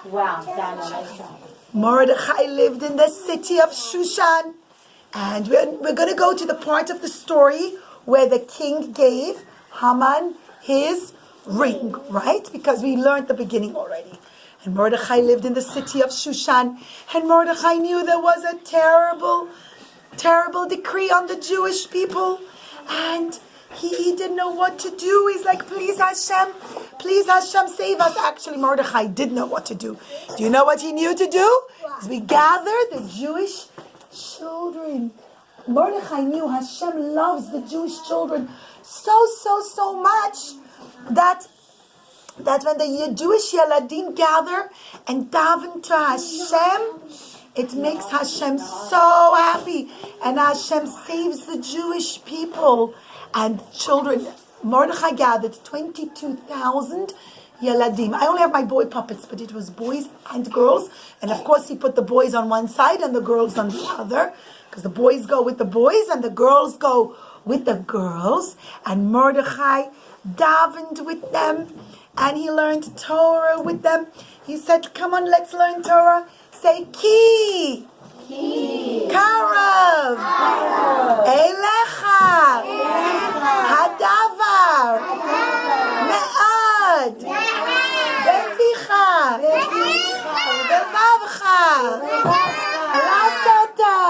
Wow, Dana, nice job. Mordechai lived in the city of Shushan. And we're going to go to the part of the story where the king gave Haman his ring, right? Because we learned the beginning already. And Mordechai lived in the city of Shushan. And Mordechai knew there was a terrible, terrible decree on the Jewish people. And he didn't know what to do. He's like, please Hashem, save us. Actually, Mordechai did know what to do. Do you know what he knew to do? Is we gathered the Jewish children. Mordechai knew Hashem loves the Jewish children so much that when the Jewish Yeladim gather and daven to Hashem, it makes Hashem so happy, and Hashem saves the Jewish people and children. Mordechai gathered 22,000 Yeladim. I only have my boy puppets, but it was boys and girls. And of course, he put the boys on one side and the girls on the other, because the boys go with the boys and the girls go with the girls. And Mordechai davened with them, and he learned Torah with them. He said, come on, let's learn Torah. Say, Ki. Karav. Elecha. Hadavar. Me'ad. Beficha. Bevavcha. Lasata.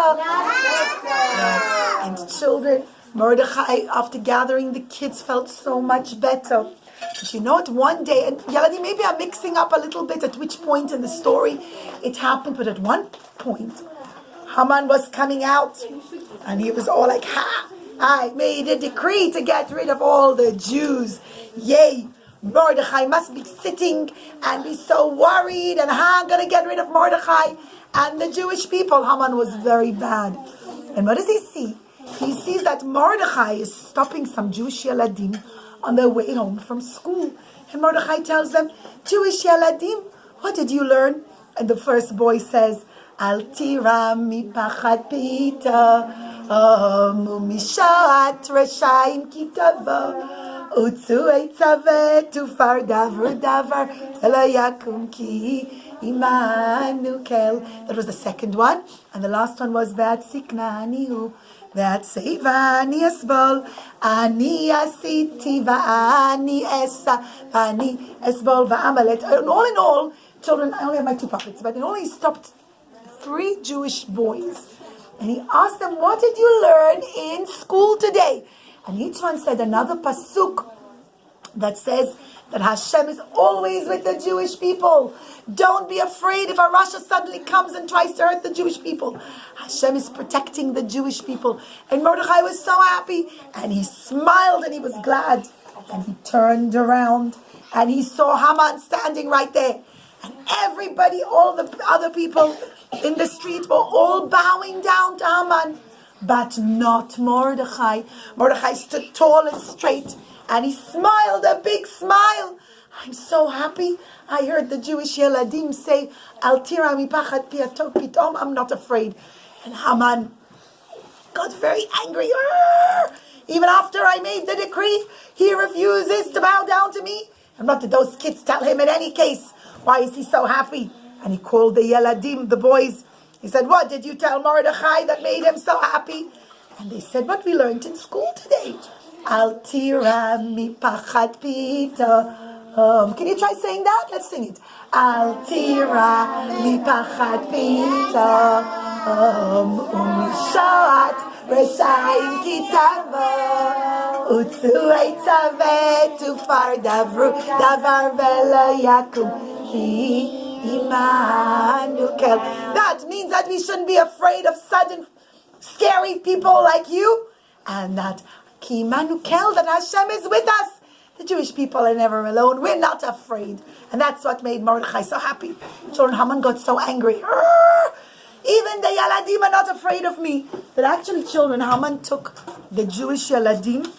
And children, Mordechai, after gathering the kids, felt so much better. But you know what, one day, and Yaladi, maybe I'm mixing up a little bit at which point in the story it happened, but at one point, Haman was coming out, and he was all like, I made a decree to get rid of all the Jews. Yay! Mordechai must be sitting and be so worried, and I'm going to get rid of Mordechai and the Jewish people. Haman was very bad. And what does he see? He sees that Mordechai is stopping some Jewish Yeladim on their way home from school. And Mordechai tells them, Jewish Yeladim, what did you learn? And the first boy says, Al tira mipachat pita, mishat reshaim kitava, utzu eitzavet ufar davar davar, elayakum ki imanukel. That was the second one. And the last one was Vat siknanihu. That save ani esbol, ani asiti va'ani esa, va'ani esbol va'amalet. And all in all, children, I only have my two puppets, but in all he stopped 3 Jewish boys. And he asked them, what did you learn in school today? And each one said another pasuk that says that Hashem is always with the Jewish people. Don't be afraid if a Rasha suddenly comes and tries to hurt the Jewish people. Hashem is protecting the Jewish people. And Mordechai was so happy, and he smiled and he was glad. And he turned around and he saw Haman standing right there. And everybody, all the other people in the street were all bowing down to Haman, but not Mordechai. Mordechai stood tall and straight, and he smiled a big smile. I'm so happy. I heard the Jewish Yeladim say, Al tira mipachat pitom, I'm not afraid. And Haman got very angry. Even after I made the decree, he refuses to bow down to me. And what did those kids tell him in any case? Why is he so happy? And he called the Yeladim, the boys. He said, what did you tell Mordechai that made him so happy? And they said, what we learned in school today. Al tira mipachat pita. Can you try saying that? Let's sing it. Al tira mipachat pita. Umishat reshaim kitava. Utzu eitzavet ufar davar vela yakum ki imanukel. That means that we shouldn't be afraid of sudden scary people like you, and that ki imanukel, that Hashem is with us. The Jewish people are never alone. We're not afraid. And that's what made Mordechai so happy. Children, Haman got so angry. Even the Yeladim are not afraid of me. But actually, children, Haman took the Jewish Yeladim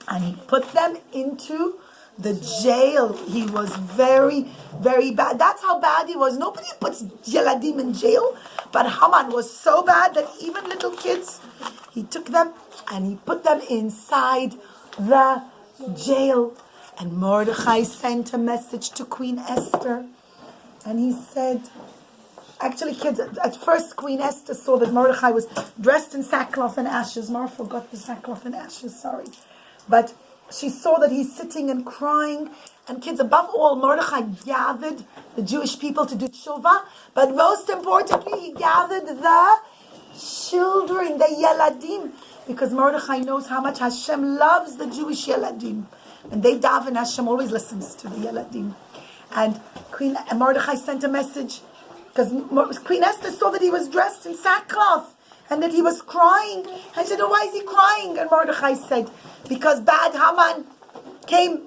and he put them into the jail. He was very, very bad. That's how bad he was. Nobody puts Yeladim in jail. But Haman was so bad that even little kids, he took them and he put them inside the jail. And Mordechai sent a message to Queen Esther. And he said, actually, kids, at first Queen Esther saw that Mordechai was dressed in sackcloth and ashes. Mara forgot the sackcloth and ashes, sorry. But she saw that he's sitting and crying. And kids, above all, Mordechai gathered the Jewish people to do tshuva. But most importantly, he gathered the children, the Yeladim. Because Mordechai knows how much Hashem loves the Jewish Yeladim. When they daven, Hashem always listens to the Yeladim. And Queen Mordechai sent a message, because Queen Esther saw that he was dressed in sackcloth and that he was crying. And she said, oh, why is he crying? And Mordechai said, because bad Haman came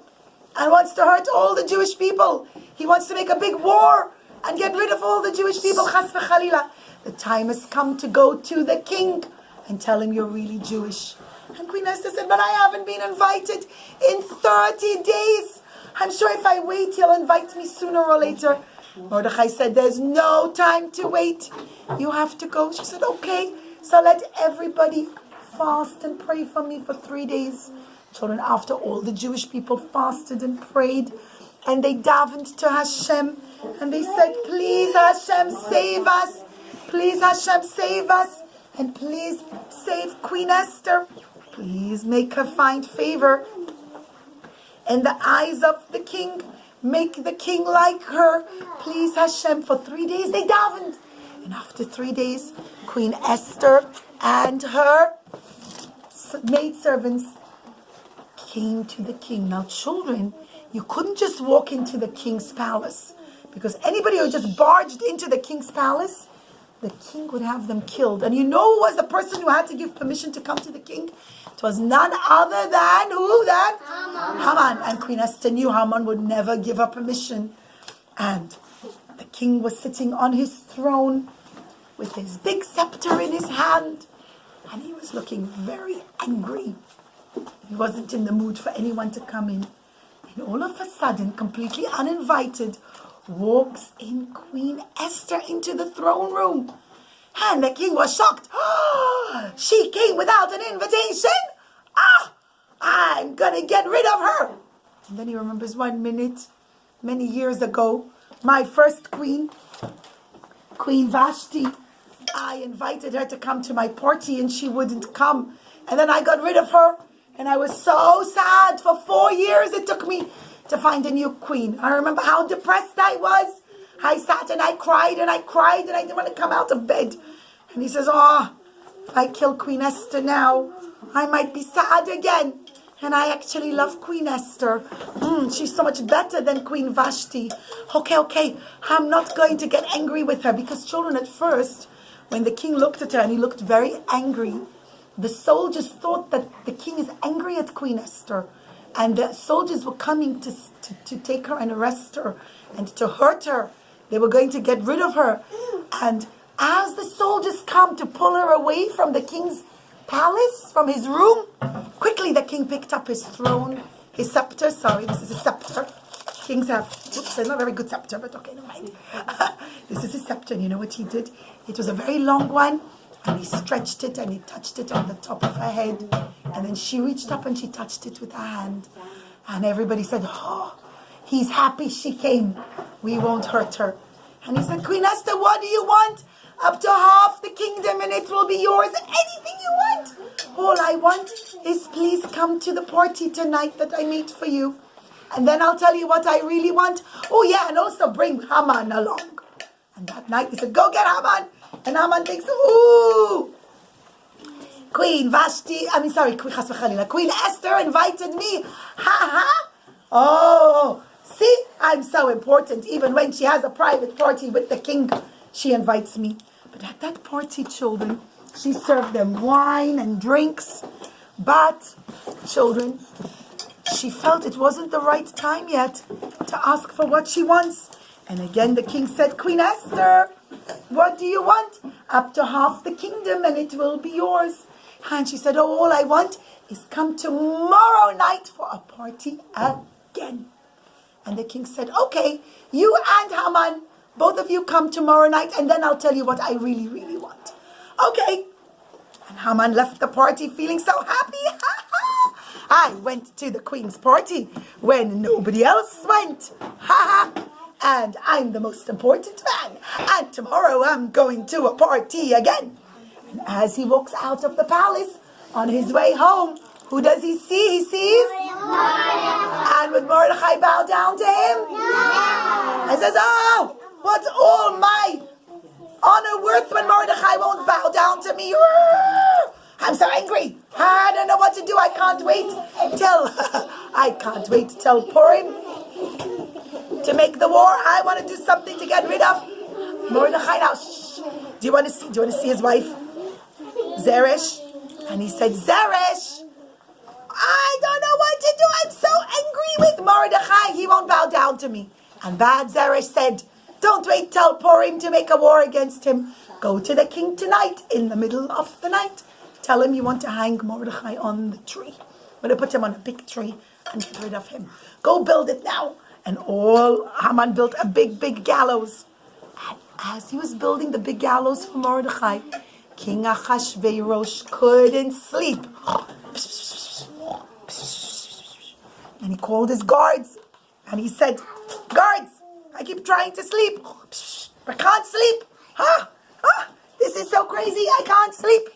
and wants to hurt all the Jewish people. He wants to make a big war and get rid of all the Jewish people. Chas v'chalila. The time has come to go to the king and tell him you're really Jewish. And Queen Esther said, but I haven't been invited in 30 days. I'm sure if I wait, he'll invite me sooner or later. Mordechai said, there's no time to wait. You have to go. She said, okay. So let everybody fast and pray for me for 3 days. Children, after all the Jewish people fasted and prayed, and they davened to Hashem, and they said, please Hashem save us. Please Hashem save us. And please save Queen Esther. Please make her find favor in the eyes of the king. Make the king like her. Please Hashem. For 3 days they davened. And after 3 days, Queen Esther and her maidservants came to the king. Now children, you couldn't just walk into the king's palace, because anybody who just barged into the king's palace, the king would have them killed. And you know who was the person who had to give permission to come to the king? It was none other than who then? Haman. And Queen Esther knew Haman would never give her permission. And the king was sitting on his throne with his big scepter in his hand. And he was looking very angry. He wasn't in the mood for anyone to come in. And all of a sudden, completely uninvited, walks in Queen Esther into the throne room. And the king was shocked. Oh, she came without an invitation? I'm going to get rid of her. And then he remembers 1 minute, many years ago, my first queen, Queen Vashti. I invited her to come to my party and she wouldn't come. And then I got rid of her. And I was so sad. For 4 years it took me to find a new queen. I remember how depressed I was. I sat and I cried and I cried and I didn't want to come out of bed. And he says, if I kill Queen Esther now, I might be sad again. And I actually love Queen Esther. She's so much better than Queen Vashti. Okay. I'm not going to get angry with her. Because children, at first, when the king looked at her and he looked very angry, the soldiers thought that the king is angry at Queen Esther. And the soldiers were coming to take her and arrest her and to hurt her. They were going to get rid of her. And as the soldiers come to pull her away from the king's palace, from his room, quickly the king picked up his throne, his scepter. Sorry, this is a scepter. Kings have, it's not a very good scepter, but okay, never mind. This is his scepter, and you know what he did? It was a very long one. And he stretched it and he touched it on the top of her head. And then she reached up and she touched it with her hand. And everybody said, he's happy she came. We won't hurt her. And he said, Queen Esther, what do you want? Up to half the kingdom and it will be yours. Anything you want. All I want is please come to the party tonight that I made for you. And then I'll tell you what I really want. Oh yeah, and also bring Haman along. And that night he said, go get Haman. And Haman thinks, ooh, Queen Esther invited me. Oh, see, I'm so important. Even when she has a private party with the king, she invites me. But at that party, children, she served them wine and drinks. But, children, she felt it wasn't the right time yet to ask for what she wants. And again, the king said, Queen Esther, what do you want? Up to half the kingdom and it will be yours. And she said, all I want is come tomorrow night for a party again. And the king said, okay, you and Haman, both of you come tomorrow night and then I'll tell you what I really, really want. Okay. And Haman left the party feeling so happy. I went to the queen's party when nobody else went. and I'm the most important man, and tomorrow I'm going to a party again. And as he walks out of the palace on his way home, who does he see? He sees Mordechai. And would Mordechai bow down to him? No. And says, oh, what's all my honor worth when Mordechai won't bow down to me? I'm so angry. I don't know what to do. I can't wait till Purim to make the war. I want to do something to get rid of Mordechai. Now, do you want to see his wife, Zeresh? And he said, Zeresh, I don't know what to do. I'm so angry with Mordechai. He won't bow down to me. And bad Zeresh said, don't wait till Purim to make a war against him. Go to the king tonight in the middle of the night. Tell him you want to hang Mordechai on the tree. I'm going to put him on a big tree and get rid of him. Go build it now. And Haman built a big, big gallows. And as he was building the big gallows for Mordechai, King Achashverosh couldn't sleep. And he called his guards. And he said, guards, I keep trying to sleep. I can't sleep. This is so crazy. I can't sleep.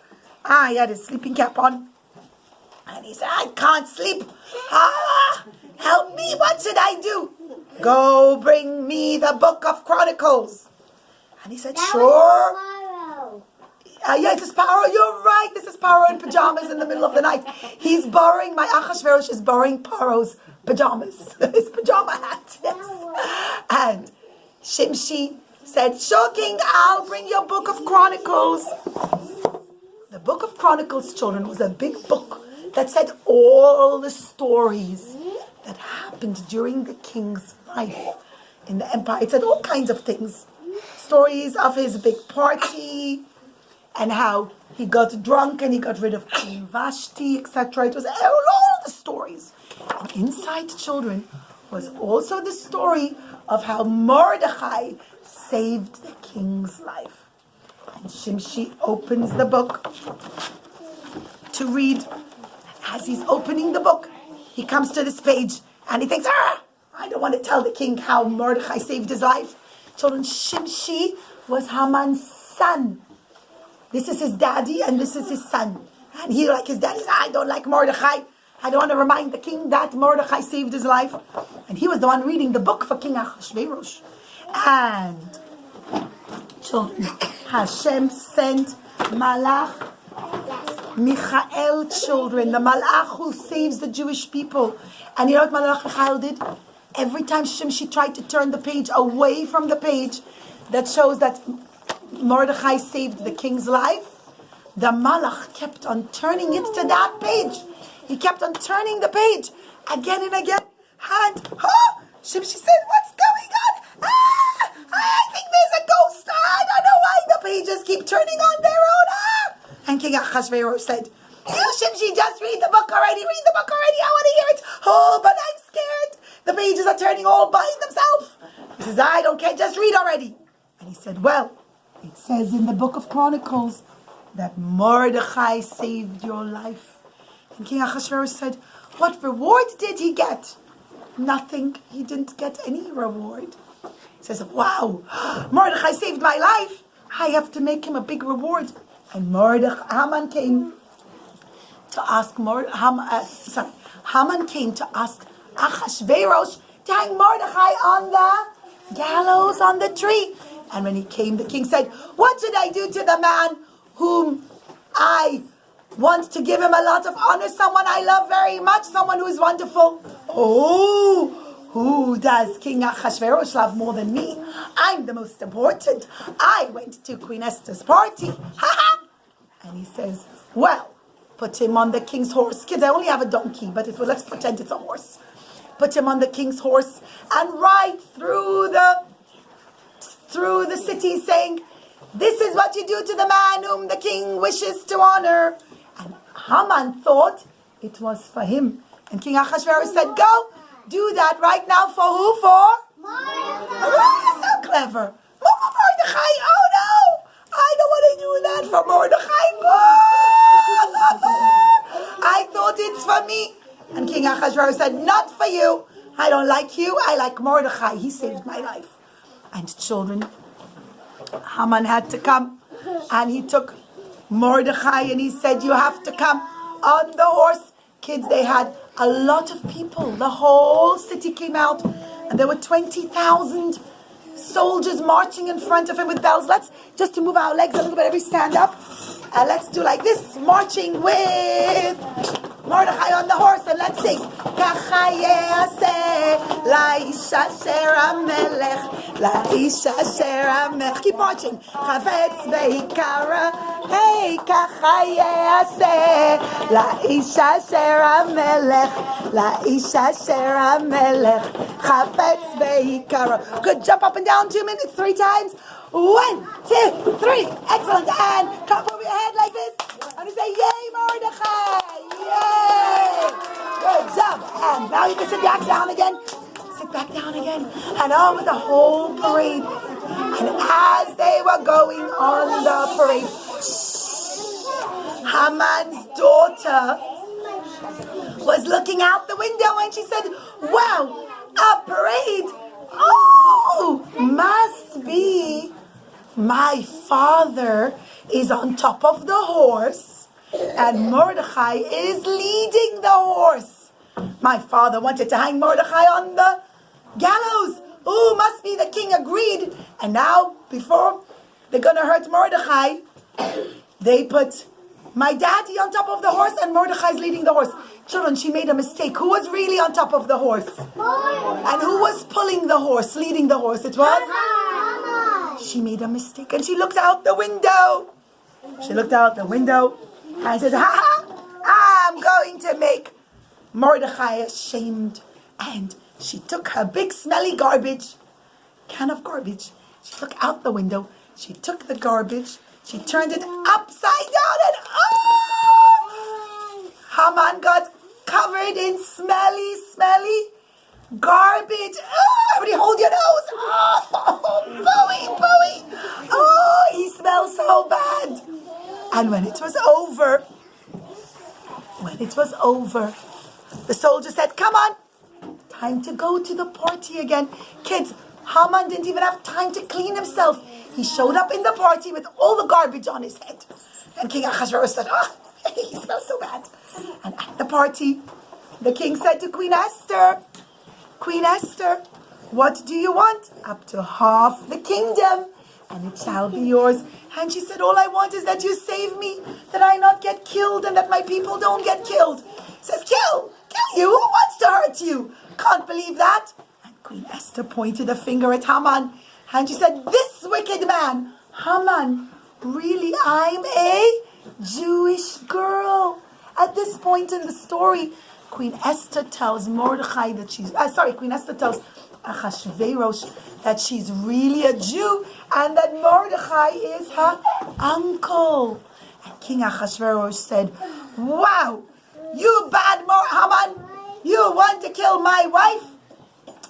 He had his sleeping cap on. And he said, I can't sleep. Help me. What should I do? Go bring me the book of Chronicles. And he said, sure. Yes, this is Paro. You're right. This is Paro in pajamas in the middle of the night. He's borrowing, my Achashverosh is borrowing Paro's pajamas. His pajama hat. Yes. And Shimshi said, sure, King, I'll bring your book of Chronicles. The book of Chronicles, children, was a big book that said all the stories that happened during the king's life in the empire. It said all kinds of things. Stories of his big party and how he got drunk and he got rid of Queen Vashti, etc. It was all the stories. And inside, children, was also the story of how Mordechai saved the king's life. And Shimshi opens the book to read. And as he's opening the book, he comes to this page and he thinks, I don't want to tell the king how Mordechai saved his life. Children, Shimshi was Haman's son. This is his daddy and this is his son. And he, like his daddy, says, I don't like Mordechai. I don't want to remind the king that Mordechai saved his life. And he was the one reading the book for King Achashverosh. And children, Hashem sent Malach Michael, children, the Malach who saves the Jewish people. And you know what Malach Michael did? Every time Shimshi tried to turn the page away from the page that shows that Mordechai saved the king's life, the Malach kept on turning it to that page. He kept on turning the page again and again. And Shimshi said, what's going on? I think there's a ghost. I don't know why the pages keep turning on their own. And King Achashverosh said, you Shimshi, just read the book already. Read the book already. I want to hear it. Oh, but I'm scared. The pages are turning all by themselves. He says, I don't care. Just read already. And he said, well, it says in the book of Chronicles that Mordechai saved your life. And King Achashverosh said, what reward did he get? Nothing. He didn't get any reward. He says, wow, Mordechai saved my life. I have to make him a big reward. And Haman came to ask Haman came to ask Achashverosh to hang Mordechai on the gallows on the tree. And when he came, the king said, what should I do to the man whom I want to give him a lot of honor, someone I love very much, someone who is wonderful? Oh, who does King Achashverosh love more than me? I'm the most important. I went to Queen Esther's party. Ha ha! And he says, well, put him on the king's horse. Kids, I only have a donkey, but let's pretend it's a horse. Put him on the king's horse and ride through the city saying, this is what you do to the man whom the king wishes to honor. And Haman thought it was for him. And King Achashverosh said, go, do that right now for who? For? Mordechai. Oh, you're so clever. Mordechai, oh no, I don't want to do that for Mordechai. I thought it's for me. And King Achashverosh said, not for you, I don't like you. I like Mordechai. He saved my life. And children, Haman had to come, and he took Mordechai and he said, you have to come on the horse. Kids, they had a lot of people. The whole city came out, and there were 20,000 soldiers marching in front of him with bells. Let's just to move our legs a little bit, every stand up, and let's do like this, marching with Mordechai on the horse, and let's sing. Kacha yeaseh laish asher hamelech, laish asher hamelech. Keep marching. Chavetz beikara, hey, kacha yeaseh laish asher hamelech, laish asher hamelech, chavetz beikara. Good, jump up and down 2 minutes, 3 times. 1, 2, 3. Excellent. And clap over your head like this. And you say, yay, Mordechai. Yay. Good job. And now you can sit back down again. Sit back down again. And over the whole parade. And as they were going on the parade, Haman's daughter was looking out the window and she said, wow, a parade. Oh, must be my father is on top of the horse and Mordechai is leading the horse. My father wanted to hang Mordechai on the gallows. Oh, must be the king agreed. And now, before they're going to hurt Mordechai, they put my daddy on top of the horse and Mordechai's leading the horse. Children, she made a mistake. Who was really on top of the horse? And who was pulling the horse, leading the horse? It was? She made a mistake and she looked out the window. She looked out the window and said, I'm going to make Mordechai ashamed. And she took her big smelly garbage, can of garbage. She looked out the window. She took the garbage. She turned it upside down and Haman got covered in smelly garbage. Oh, everybody hold your nose. Oh, Bowie. Oh, he smells so bad. And when it was over, the soldier said, come on, time to go to the party again. Kids, Haman didn't even have time to clean himself. He showed up in the party with all the garbage on his head. And King Ahasuerus said, he smells so bad. And at the party, the king said to Queen Esther, what do you want? Up to half the kingdom, and it shall be yours. And she said, all I want is that you save me, that I not get killed and that my people don't get killed. He says, kill you? Who wants to hurt you? Can't believe that. And Queen Esther pointed a finger at Haman, and she said, this wicked man, Haman, really, I'm a Jewish girl. At this point in the story, Queen Esther tells Mordechai that Queen Esther tells Ahasuerus that she's really a Jew and that Mordechai is her uncle. And King Ahasuerus said, wow, you bad Haman, you want to kill my wife?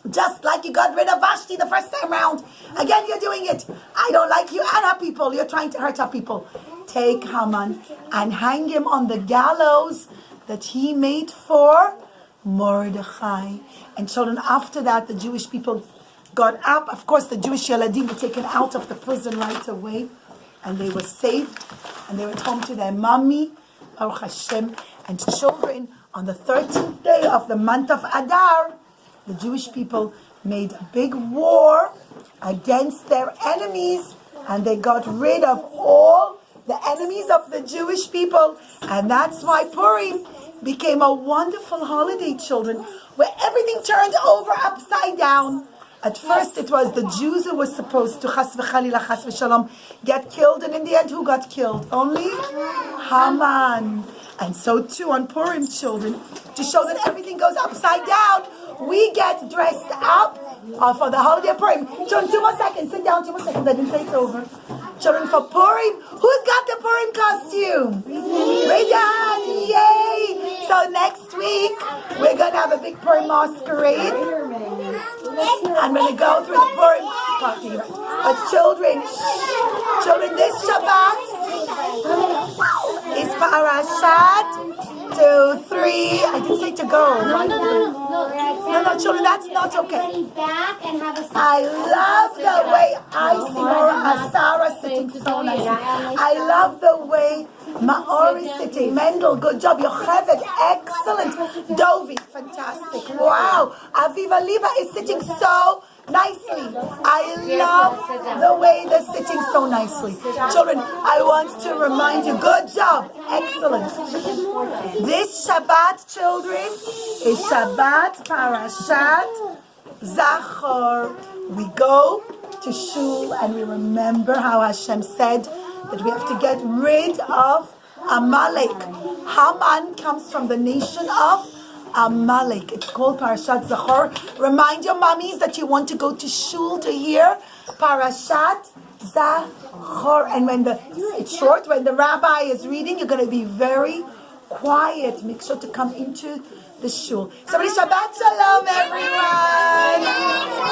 Just like you got rid of Vashti the first time round. Again, you're doing it. I don't like you and her people. You're trying to hurt our people. Take Haman and hang him on the gallows that he made for Mordechai. And children, after that, the Jewish people got up. Of course, the Jewish Yeladim were taken out of the prison right away. And they were saved. And they went home to their mommy, Baruch Hashem. And children, on the 13th day of the month of Adar, the Jewish people made a big war against their enemies. And they got rid of all the enemies of the Jewish people. And that's why Purim became a wonderful holiday, children, where everything turned over upside down. At first it was the Jews who were supposed to chas v'chalila, chas v'shalom, get killed, and in the end who got killed? Only Haman. And so too on Purim, children, to show that everything goes upside down, we get dressed up for the holiday of Purim. Children, 2 more seconds, sit down, 2 more seconds, I didn't say it's over. Children, for Purim, who's got the Purim costume? Raise your hand, yay! So next week, we're going to have a big Purim masquerade. I'm going to go through the Purim party. But children, this Shabbat is Parashat 2, 3. I didn't say to go. No, children, that's not okay. I love the way I see Sarah sitting so nicely. I love the way Maor is sitting. Mendel, good job. Yocheved, excellent. Dovi, fantastic. Wow. Aviva Liba is sitting so nicely. I love the way they're sitting so nicely. Children, I want to remind you, good job. Excellent. This Shabbat, children, is Shabbat Parashat Zachor. We go to Shul and we remember how Hashem said that we have to get rid of Amalek. Haman comes from the nation of Amalek. It's called Parashat Zachor. Remind your mommies that you want to go to Shul to hear Parashat Zachor. And it's short, when the rabbi is reading, you're going to be very quiet. Make sure to come into the Shul. Somebody Shabbat Shalom, everyone.